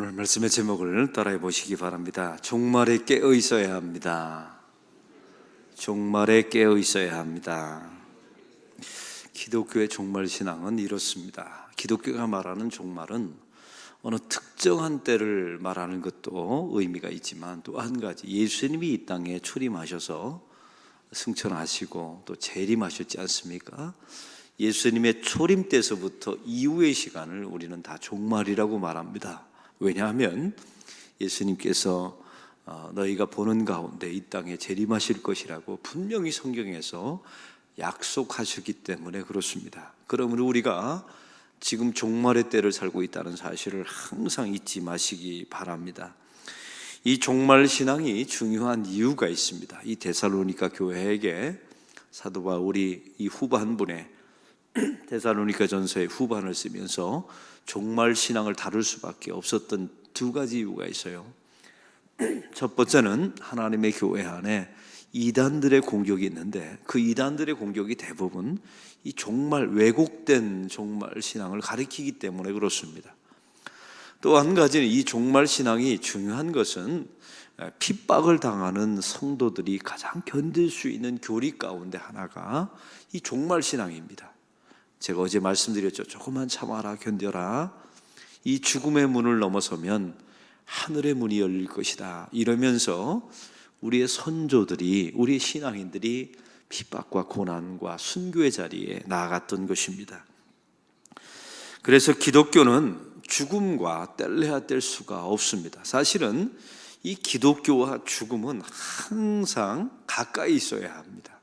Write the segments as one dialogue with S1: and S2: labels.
S1: 오늘 말씀의 제목을 따라해 보시기 바랍니다. 종말에 깨어 있어야 합니다. 종말에 깨어 있어야 합니다. 기독교의 종말 신앙은 이렇습니다. 기독교가 말하는 종말은 어느 특정한 때를 말하는 것도 의미가 있지만 또 한 가지, 예수님이 이 땅에 출임하셔서 승천하시고 또 재림하셨지 않습니까? 예수님의 초림 때서부터 이후의 시간을 우리는 다 종말이라고 말합니다. 왜냐하면 예수님께서 너희가 보는 가운데 이 땅에 재림하실 것이라고 분명히 성경에서 약속하셨기 때문에 그렇습니다. 그러므로 우리가 지금 종말의 때를 살고 있다는 사실을 항상 잊지 마시기 바랍니다. 이 종말 신앙이 중요한 이유가 있습니다. 이 데살로니가 교회에게 사도 바울이 이 후반부에 데살로니가 전서의 후반을 쓰면서 종말 신앙을 다룰 수밖에 없었던 두 가지 이유가 있어요. 첫 번째는 하나님의 교회 안에 이단들의 공격이 있는데 그 이단들의 공격이 대부분 이 종말, 왜곡된 종말 신앙을 가리키기 때문에 그렇습니다. 또 한 가지는 이 종말 신앙이 중요한 것은 핍박을 당하는 성도들이 가장 견딜 수 있는 교리 가운데 하나가 이 종말 신앙입니다. 제가 어제 말씀드렸죠. 조금만 참아라, 견뎌라. 이 죽음의 문을 넘어서면 하늘의 문이 열릴 것이다. 이러면서 우리의 선조들이, 우리의 신앙인들이 핍박과 고난과 순교의 자리에 나아갔던 것입니다. 그래서 기독교는 죽음과 뗄래야 뗄 수가 없습니다. 사실은 이 기독교와 죽음은 항상 가까이 있어야 합니다.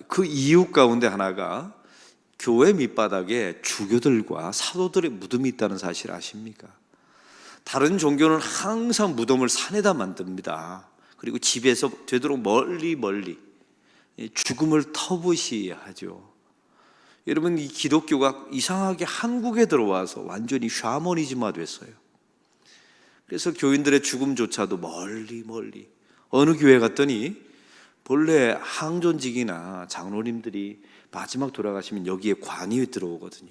S1: 그 이유 가운데 하나가 교회 밑바닥에 주교들과 사도들의 무덤이 있다는 사실 아십니까? 다른 종교는 항상 무덤을 산에다 만듭니다. 그리고 집에서 되도록 멀리 죽음을 터부시하죠. 여러분, 이 기독교가 이상하게 한국에 들어와서 완전히 샤머니즘화 됐어요. 그래서 교인들의 죽음조차도 멀리 어느 교회 갔더니 본래 항존직이나 장로님들이 마지막 돌아가시면 여기에 관이 들어오거든요.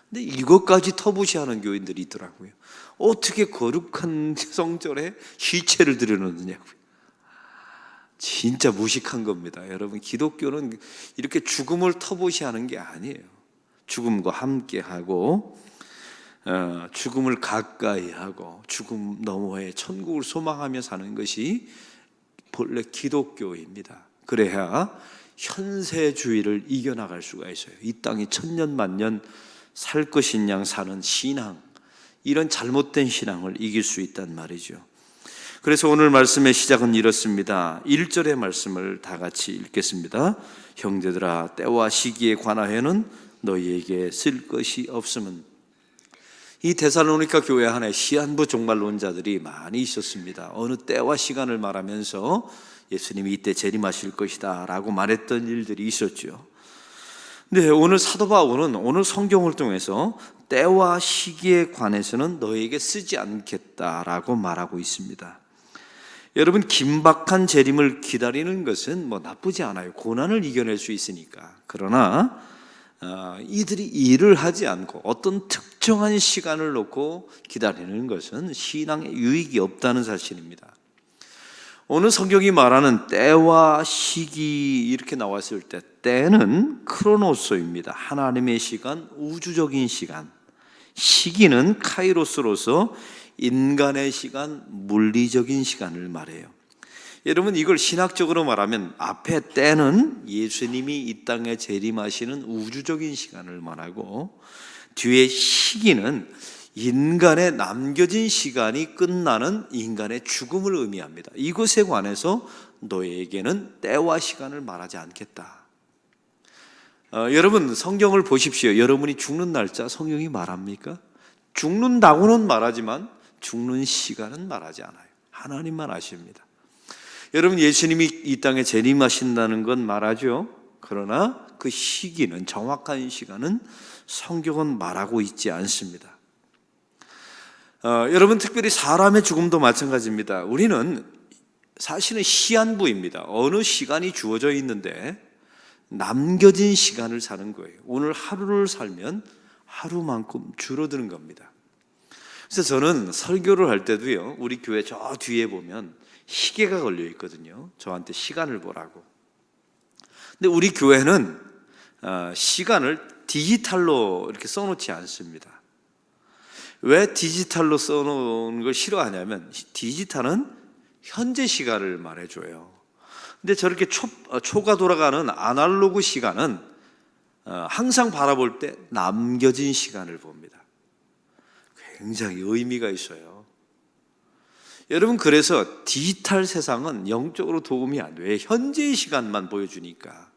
S1: 근데 이것까지 터부시하는 교인들이 있더라고요. 어떻게 거룩한 성전에 시체를 들여놓느냐고요. 진짜 무식한 겁니다. 여러분, 기독교는 이렇게 죽음을 터부시하는 게 아니에요. 죽음과 함께하고 죽음을 가까이 하고 죽음 너머에 천국을 소망하며 사는 것이 본래 기독교입니다. 그래야 현세주의를 이겨나갈 수가 있어요. 이 땅이 천년 만년 살 것인 양 사는 신앙, 이런 잘못된 신앙을 이길 수 있단 말이죠. 그래서 오늘 말씀의 시작은 이렇습니다. 1절의 말씀을 다 같이 읽겠습니다. 형제들아, 때와 시기에 관하여는 너희에게 쓸 것이 없음은. 이 데살로니가 교회 안에 시한부 종말론자들이 많이 있었습니다. 어느 때와 시간을 말하면서 예수님이 이때 재림하실 것이다 라고 말했던 일들이 있었죠. 근데 오늘 사도 바울은 오늘 성경을 통해서 때와 시기에 관해서는 너에게 쓰지 않겠다라고 말하고 있습니다. 여러분, 긴박한 재림을 기다리는 것은 나쁘지 않아요. 고난을 이겨낼 수 있으니까. 그러나 이들이 일을 하지 않고 어떤 특정한 시간을 놓고 기다리는 것은 신앙에 유익이 없다는 사실입니다. 오늘 성경이 말하는 때와 시기 이렇게 나왔을 때, 때는 크로노스입니다. 하나님의 시간, 우주적인 시간. 시기는 카이로스로서 인간의 시간, 물리적인 시간을 말해요. 여러분, 이걸 신학적으로 말하면 앞에 때는 예수님이 이 땅에 재림하시는 우주적인 시간을 말하고, 뒤에 시기는 인간의 남겨진 시간이 끝나는 인간의 죽음을 의미합니다. 이것에 관해서 너에게는 때와 시간을 말하지 않겠다. 여러분, 성경을 보십시오. 여러분이 죽는 날짜 성경이 말합니까? 죽는다고는 말하지만 죽는 시간은 말하지 않아요. 하나님만 아십니다. 여러분, 예수님이 이 땅에 재림하신다는 건 말하죠. 그러나 그 시기는, 정확한 시간은 성경은 말하고 있지 않습니다. 여러분, 특별히 사람의 죽음도 마찬가지입니다. 우리는 사실은 시한부입니다. 어느 시간이 주어져 있는데 남겨진 시간을 사는 거예요. 오늘 하루를 살면 하루만큼 줄어드는 겁니다. 그래서 저는 설교를 할 때도요, 우리 교회 저 뒤에 보면 시계가 걸려 있거든요. 저한테 시간을 보라고. 근데 우리 교회는 시간을 디지털로 이렇게 써놓지 않습니다. 왜 디지털로 써놓은 걸 싫어하냐면, 디지털은 현재 시간을 말해줘요. 근데 저렇게 초가 돌아가는 아날로그 시간은 항상 바라볼 때 남겨진 시간을 봅니다. 굉장히 의미가 있어요. 여러분, 그래서 디지털 세상은 영적으로 도움이 안 돼요. 현재의 시간만 보여주니까.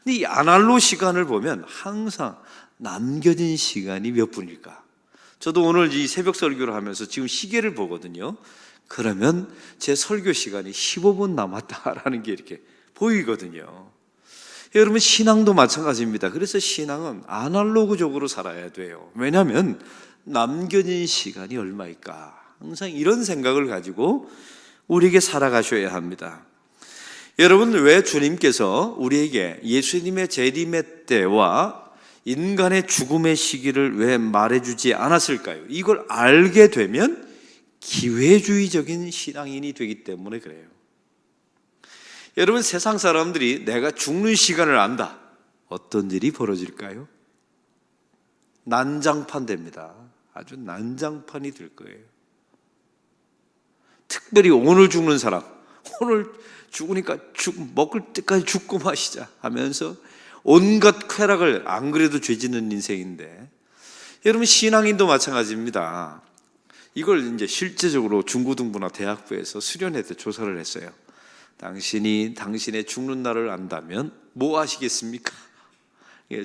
S1: 근데 이 아날로그 시간을 보면 항상 남겨진 시간이 몇 분일까? 저도 오늘 이 새벽 설교를 하면서 지금 시계를 보거든요. 그러면 제 설교 시간이 15분 남았다라는 게 이렇게 보이거든요. 여러분, 신앙도 마찬가지입니다. 그래서 신앙은 아날로그적으로 살아야 돼요. 왜냐하면 남겨진 시간이 얼마일까? 항상 이런 생각을 가지고 우리에게 살아가셔야 합니다. 여러분, 왜 주님께서 우리에게 예수님의 재림의 때와 인간의 죽음의 시기를 왜 말해주지 않았을까요? 이걸 알게 되면 기회주의적인 신앙인이 되기 때문에 그래요. 여러분, 세상 사람들이 내가 죽는 시간을 안다. 어떤 일이 벌어질까요? 난장판 됩니다. 아주 난장판이 될 거예요. 특별히 오늘 죽는 사람, 오늘 죽으니까 먹을 때까지 죽고 마시자 하면서 온갖 쾌락을, 안 그래도 죄 짓는 인생인데, 여러분, 신앙인도 마찬가지입니다. 이걸 이제 실제적으로 중고등부나 대학부에서 수련회 때 조사를 했어요. 당신이 당신의 죽는 날을 안다면 뭐 하시겠습니까?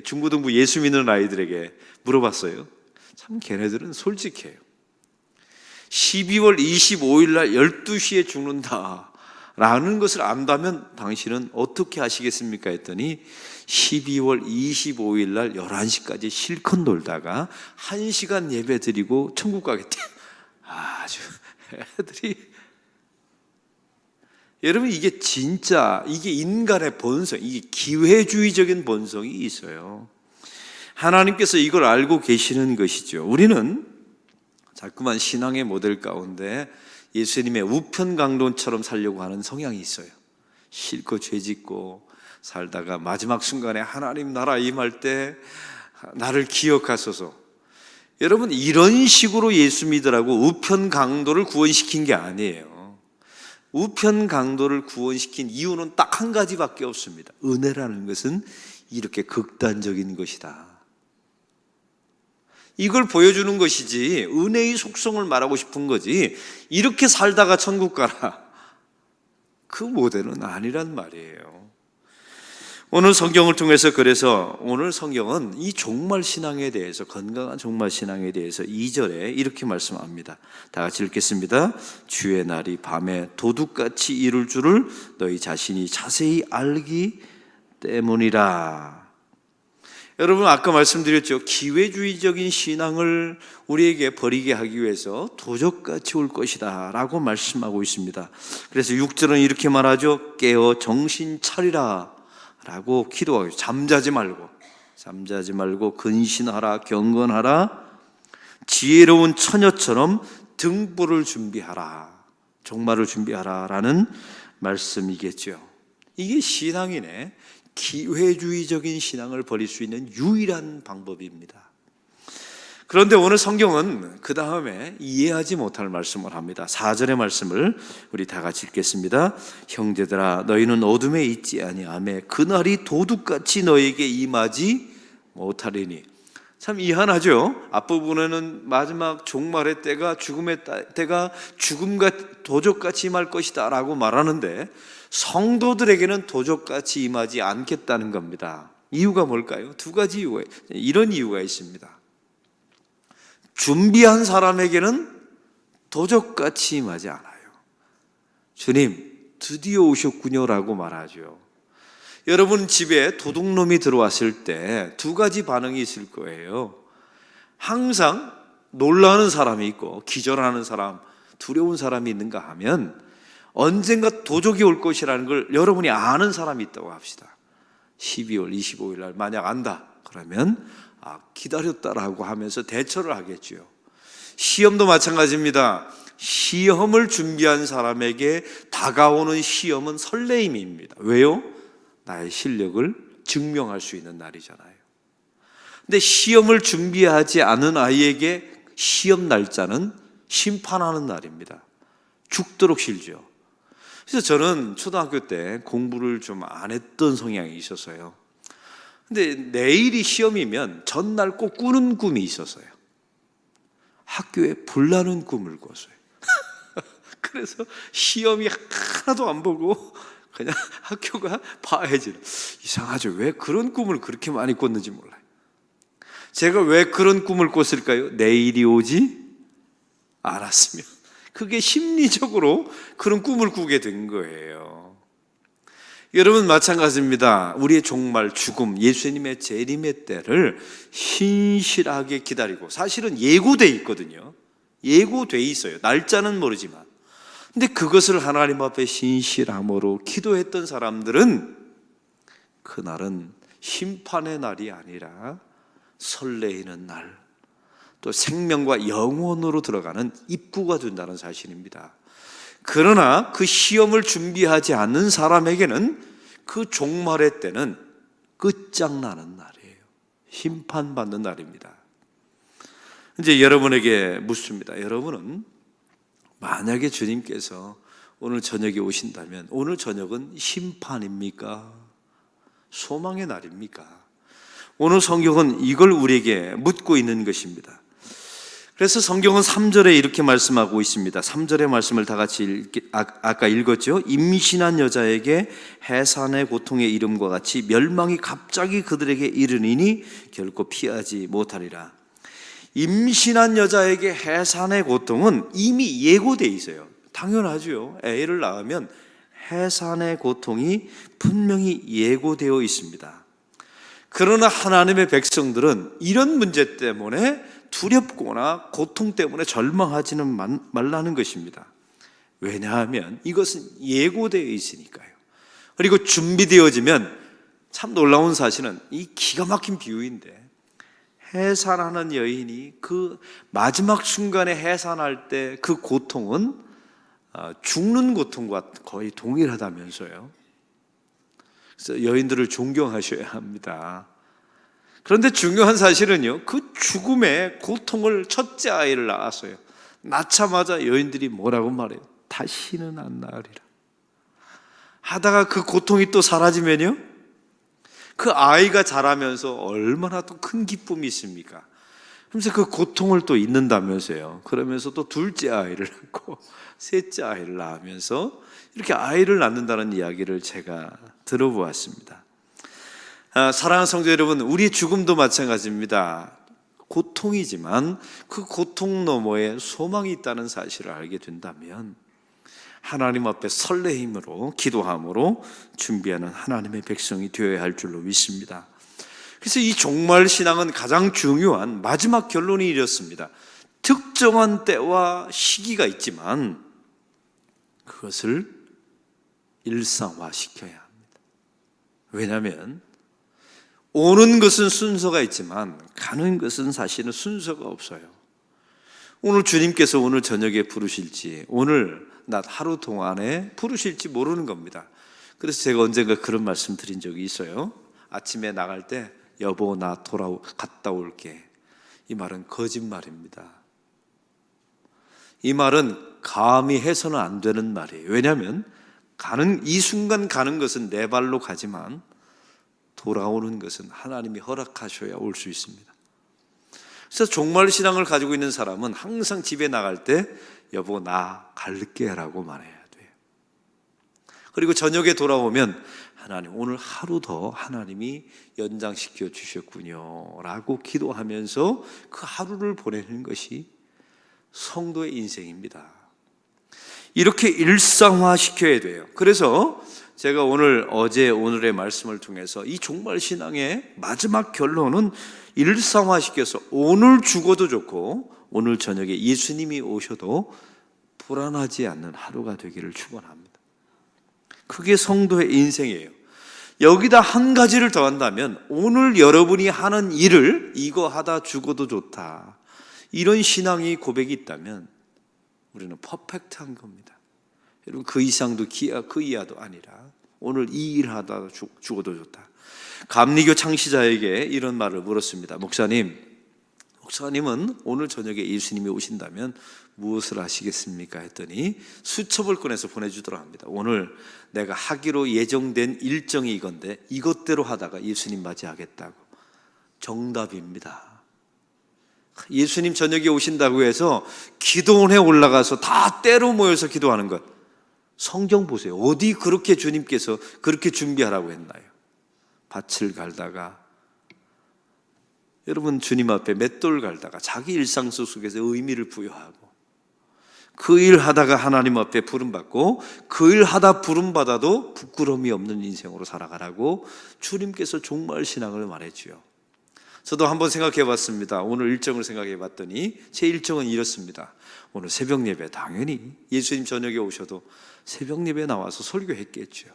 S1: 중고등부 예수 믿는 아이들에게 물어봤어요. 참 걔네들은 솔직해요. 12월 25일 날 12시에 죽는다 라는 것을 안다면 당신은 어떻게 하시겠습니까? 했더니 12월 25일 날 11시까지 실컷 놀다가 1시간 예배 드리고 천국 가겠대. 아주 애들이, 여러분, 이게 진짜, 이게 인간의 본성, 이게 기회주의적인 본성이 있어요. 하나님께서 이걸 알고 계시는 것이죠. 우리는 자꾸만 신앙의 모델 가운데 예수님의 우편강론처럼 살려고 하는 성향이 있어요. 실컷 죄짓고 살다가 마지막 순간에 하나님 나라 임할 때 나를 기억하소서. 여러분, 이런 식으로 예수 믿으라고 우편강도를 구원시킨 게 아니에요. 우편강도를 구원시킨 이유는 딱 한 가지밖에 없습니다. 은혜라는 것은 이렇게 극단적인 것이다. 이걸 보여주는 것이지, 은혜의 속성을 말하고 싶은 거지, 이렇게 살다가 천국 가라, 그 모델은 아니란 말이에요. 오늘 성경을 통해서, 그래서 오늘 성경은 이 종말 신앙에 대해서, 건강한 종말 신앙에 대해서 2절에 이렇게 말씀합니다. 다 같이 읽겠습니다. 주의 날이 밤에 도둑같이 이룰 줄을 너희 자신이 자세히 알기 때문이라. 여러분, 아까 말씀드렸죠. 기회주의적인 신앙을 우리에게 버리게 하기 위해서 도적같이 올 것이다 라고 말씀하고 있습니다. 그래서 6절은 이렇게 말하죠. 깨어 정신 차리라 라고 기도하고, 잠자지 말고 근신하라, 경건하라, 지혜로운 처녀처럼 등불을 준비하라, 종말을 준비하라 라는 말씀이겠죠. 이게 신앙인의 기회주의적인 신앙을 버릴 수 있는 유일한 방법입니다. 그런데 오늘 성경은 그 다음에 이해하지 못할 말씀을 합니다. 4절의 말씀을 우리 다 같이 읽겠습니다. 형제들아, 너희는 어둠에 있지 아니하며 그날이 도둑같이 너희에게 임하지 못하리니. 참 희한하죠. 앞부분에는 마지막 종말의 때가, 죽음의 때가 죽음과 도적같이 임할 것이다 라고 말하는데, 성도들에게는 도적같이 임하지 않겠다는 겁니다. 이유가 뭘까요? 두 가지 이유가, 이런 이유가 있습니다. 준비한 사람에게는 도적같이 임하지 않아요. 주님, 드디어 오셨군요 라고 말하죠. 여러분 집에 도둑놈이 들어왔을 때 두 가지 반응이 있을 거예요. 항상 놀라는 사람이 있고 기절하는 사람, 두려운 사람이 있는가 하면, 언젠가 도적이 올 것이라는 걸 여러분이 아는 사람이 있다고 합시다. 12월 25일 날 만약 안다 그러면 기다렸다라고 하면서 대처를 하겠죠. 시험도 마찬가지입니다. 시험을 준비한 사람에게 다가오는 시험은 설레임입니다. 왜요? 나의 실력을 증명할 수 있는 날이잖아요. 근데 시험을 준비하지 않은 아이에게 시험 날짜는 심판하는 날입니다. 죽도록 싫죠. 그래서 저는 초등학교 때 공부를 좀 안 했던 성향이 있었어요. 근데 내일이 시험이면 전날 꼭 꾸는 꿈이 있었어요. 학교에 불나는 꿈을 꿨어요. 그래서 시험이 하나도 안 보고 그냥 학교가 봐야지. 이상하죠. 왜 그런 꿈을 그렇게 많이 꿨는지 몰라요. 제가 왜 그런 꿈을 꿨을까요? 내일이 오지 않았으면. 그게 심리적으로 그런 꿈을 꾸게 된 거예요. 여러분 마찬가지입니다. 우리의 종말 죽음, 예수님의 재림의 때를 신실하게 기다리고, 사실은 예고돼 있거든요. 예고돼 있어요. 날짜는 모르지만. 근데 그것을 하나님 앞에 신실함으로 기도했던 사람들은 그날은 심판의 날이 아니라 설레이는 날, 또 생명과 영원으로 들어가는 입구가 된다는 사실입니다. 그러나 그 시험을 준비하지 않는 사람에게는 그 종말의 때는 끝장나는 날이에요. 심판받는 날입니다. 이제 여러분에게 묻습니다. 여러분은 만약에 주님께서 오늘 저녁에 오신다면 오늘 저녁은 심판입니까? 소망의 날입니까? 오늘 성경은 이걸 우리에게 묻고 있는 것입니다. 그래서 성경은 3절에 이렇게 말씀하고 있습니다. 3절의 말씀을 다 같이 아까 읽었죠. 임신한 여자에게 해산의 고통의 이름과 같이 멸망이 갑자기 그들에게 이르니니 결코 피하지 못하리라. 임신한 여자에게 해산의 고통은 이미 예고되어 있어요. 당연하죠. 애를 낳으면 해산의 고통이 분명히 예고되어 있습니다. 그러나 하나님의 백성들은 이런 문제 때문에 두렵거나 고통 때문에 절망하지는 말라는 것입니다. 왜냐하면 이것은 예고되어 있으니까요. 그리고 준비되어지면, 참 놀라운 사실은 이 기가 막힌 비유인데, 해산하는 여인이 그 마지막 순간에 해산할 때 그 고통은 죽는 고통과 거의 동일하다면서요. 그래서 여인들을 존경하셔야 합니다. 그런데 중요한 사실은요, 그 죽음의 고통을 첫째 아이를 낳았어요. 낳자마자 여인들이 뭐라고 말해요? 다시는 안 낳으리라. 하다가 그 고통이 또 사라지면요, 그 아이가 자라면서 얼마나 또 큰 기쁨이 있습니까? 그러면서 그 고통을 또 잊는다면서요. 그러면서 또 둘째 아이를 낳고 셋째 아이를 낳으면서 이렇게 아이를 낳는다는 이야기를 제가 들어보았습니다. 사랑하는 성도 여러분, 우리의 죽음도 마찬가지입니다. 고통이지만 그 고통 너머에 소망이 있다는 사실을 알게 된다면 하나님 앞에 설레임으로 기도함으로 준비하는 하나님의 백성이 되어야 할 줄로 믿습니다. 그래서 이 종말 신앙은 가장 중요한 마지막 결론이 이렇습니다. 특정한 때와 시기가 있지만 그것을 일상화시켜야 합니다. 왜냐하면 오는 것은 순서가 있지만 가는 것은 사실은 순서가 없어요. 오늘 주님께서 오늘 저녁에 부르실지, 오늘 낮 하루 동안에 부르실지 모르는 겁니다. 그래서 제가 언젠가 그런 말씀 드린 적이 있어요. 아침에 나갈 때 여보 나 갔다 올게. 이 말은 거짓말입니다. 이 말은 감히 해서는 안 되는 말이에요. 왜냐하면 이 순간 가는 것은 내 발로 가지만 돌아오는 것은 하나님이 허락하셔야 올 수 있습니다. 그래서 종말 신앙을 가지고 있는 사람은 항상 집에 나갈 때 여보 나 갈게 라고 말해야 돼요. 그리고 저녁에 돌아오면 하나님 오늘 하루 더 하나님이 연장시켜 주셨군요 라고 기도하면서 그 하루를 보내는 것이 성도의 인생입니다. 이렇게 일상화시켜야 돼요. 그래서 제가 오늘의 말씀을 통해서 이 종말 신앙의 마지막 결론은 일상화시켜서 오늘 죽어도 좋고 오늘 저녁에 예수님이 오셔도 불안하지 않는 하루가 되기를 축원합니다. 그게 성도의 인생이에요. 여기다 한 가지를 더한다면 오늘 여러분이 하는 일을 이거 하다 죽어도 좋다, 이런 신앙이 고백이 있다면 우리는 퍼펙트한 겁니다. 여러분, 그 이상도 그 이하도 아니라 오늘 이 일 하다 죽어도 좋다. 감리교 창시자에게 이런 말을 물었습니다. 목사님은 오늘 저녁에 예수님이 오신다면 무엇을 하시겠습니까? 했더니 수첩을 꺼내서 보내주더라 합니다. 오늘 내가 하기로 예정된 일정이 이건데 이것대로 하다가 예수님 맞이하겠다고. 정답입니다. 예수님 저녁에 오신다고 해서 기도원에 올라가서 다 때로 모여서 기도하는 것, 성경 보세요. 어디 그렇게 주님께서 그렇게 준비하라고 했나요? 밭을 갈다가, 여러분 주님 앞에 맷돌 갈다가 자기 일상 속에서 의미를 부여하고, 그 일 하다가 하나님 앞에 부름받고, 그 일 하다 부름받아도 부끄러움이 없는 인생으로 살아가라고 주님께서 종말 신앙을 말해줘요. 저도 한번 생각해 봤습니다. 오늘 일정을 생각해 봤더니 제 일정은 이렇습니다. 오늘 새벽 예배, 당연히 예수님 저녁에 오셔도 새벽 예배에 나와서 설교했겠죠.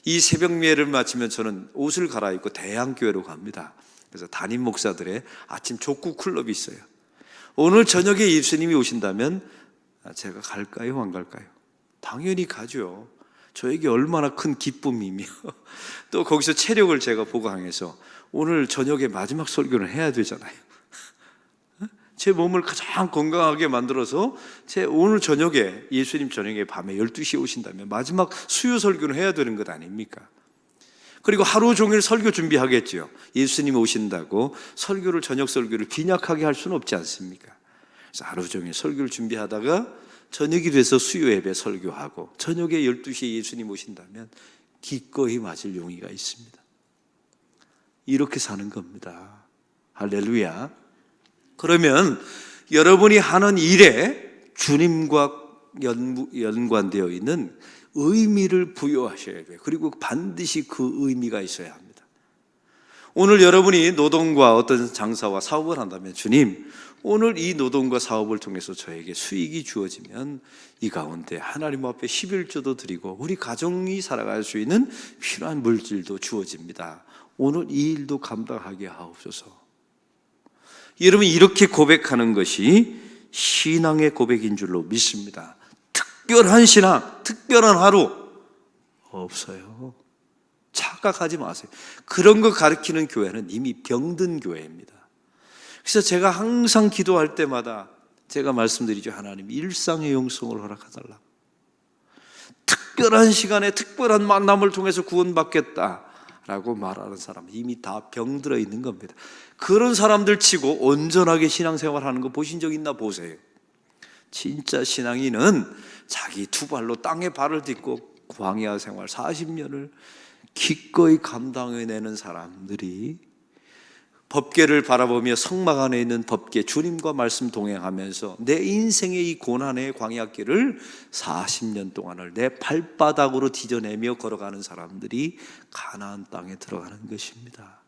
S1: 이 새벽 예배를 마치면 저는 옷을 갈아입고 대양교회로 갑니다. 그래서 담임 목사들의 아침 족구 클럽이 있어요. 오늘 저녁에 예수님이 오신다면 제가 갈까요, 안 갈까요? 당연히 가죠. 저에게 얼마나 큰 기쁨이며 또 거기서 체력을 제가 보강해서 오늘 저녁에 마지막 설교를 해야 되잖아요. 제 몸을 가장 건강하게 만들어서 오늘 저녁에, 예수님 저녁에 밤에 12시에 오신다면 마지막 수요 설교를 해야 되는 것 아닙니까? 그리고 하루 종일 설교 준비하겠죠. 예수님이 오신다고 설교를, 저녁 설교를 빈약하게 할 수는 없지 않습니까? 그래서 하루 종일 설교를 준비하다가 저녁이 돼서 수요 예배 설교하고, 저녁에 12시에 예수님 오신다면 기꺼이 맞을 용의가 있습니다. 이렇게 사는 겁니다. 할렐루야. 그러면 여러분이 하는 일에 주님과 연관되어 있는 의미를 부여하셔야 돼요. 그리고 반드시 그 의미가 있어야 합니다. 오늘 여러분이 노동과 어떤 장사와 사업을 한다면, 주님, 오늘 이 노동과 사업을 통해서 저에게 수익이 주어지면 이 가운데 하나님 앞에 11조도 드리고 우리 가정이 살아갈 수 있는 필요한 물질도 주어집니다. 오늘 이 일도 감당하게 하옵소서. 여러분, 이렇게 고백하는 것이 신앙의 고백인 줄로 믿습니다. 특별한 신앙, 특별한 하루 없어요. 착각하지 마세요. 그런 거 가르치는 교회는 이미 병든 교회입니다. 그래서 제가 항상 기도할 때마다 제가 말씀드리죠. 하나님, 일상의 영성을 허락하달라고. 특별한 시간에 특별한 만남을 통해서 구원받겠다라고 말하는 사람은 이미 다 병들어 있는 겁니다. 그런 사람들 치고 온전하게 신앙생활하는 거 보신 적 있나 보세요. 진짜 신앙인은 자기 두 발로 땅에 발을 딛고 광야 생활 40년을 기꺼이 감당해내는 사람들이 법궤를 바라보며 성막 안에 있는 법궤, 주님과 말씀 동행하면서 내 인생의 이 고난의 광야길을 40년 동안을 내 발바닥으로 디뎌내며 걸어가는 사람들이 가나안 땅에 들어가는 것입니다.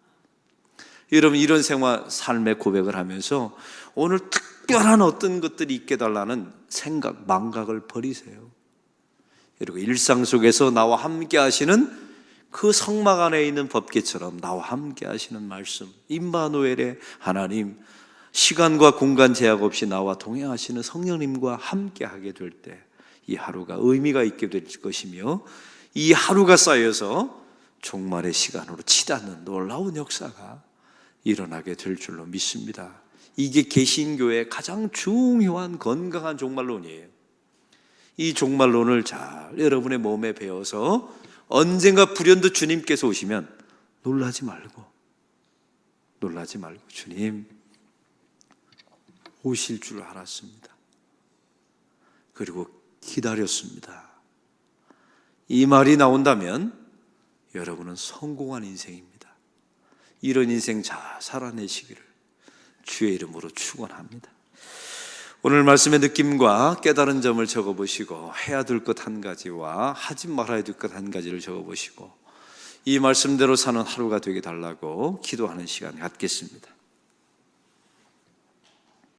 S1: 여러분, 이런 생활, 삶의 고백을 하면서 오늘 특별한 어떤 것들이 있게 달라는 생각, 망각을 버리세요. 그리고 일상 속에서 나와 함께 하시는 그 성막 안에 있는 법궤처럼 나와 함께 하시는 말씀, 임마누엘의 하나님, 시간과 공간 제약 없이 나와 동행하시는 성령님과 함께 하게 될 때 이 하루가 의미가 있게 될 것이며, 이 하루가 쌓여서 종말의 시간으로 치닫는 놀라운 역사가 일어나게 될 줄로 믿습니다. 이게 개신교의 가장 중요한 건강한 종말론이에요. 이 종말론을 잘 여러분의 몸에 배워서 언젠가 불현듯 주님께서 오시면 놀라지 말고 주님 오실 줄 알았습니다. 그리고 기다렸습니다. 이 말이 나온다면 여러분은 성공한 인생입니다. 이런 인생 잘 살아내시기를 주의 이름으로 축원합니다. 오늘 말씀의 느낌과 깨달은 점을 적어보시고 해야 될 것 한 가지와 하지 말아야 될 것 한 가지를 적어보시고 이 말씀대로 사는 하루가 되게 달라고 기도하는 시간 갖겠습니다.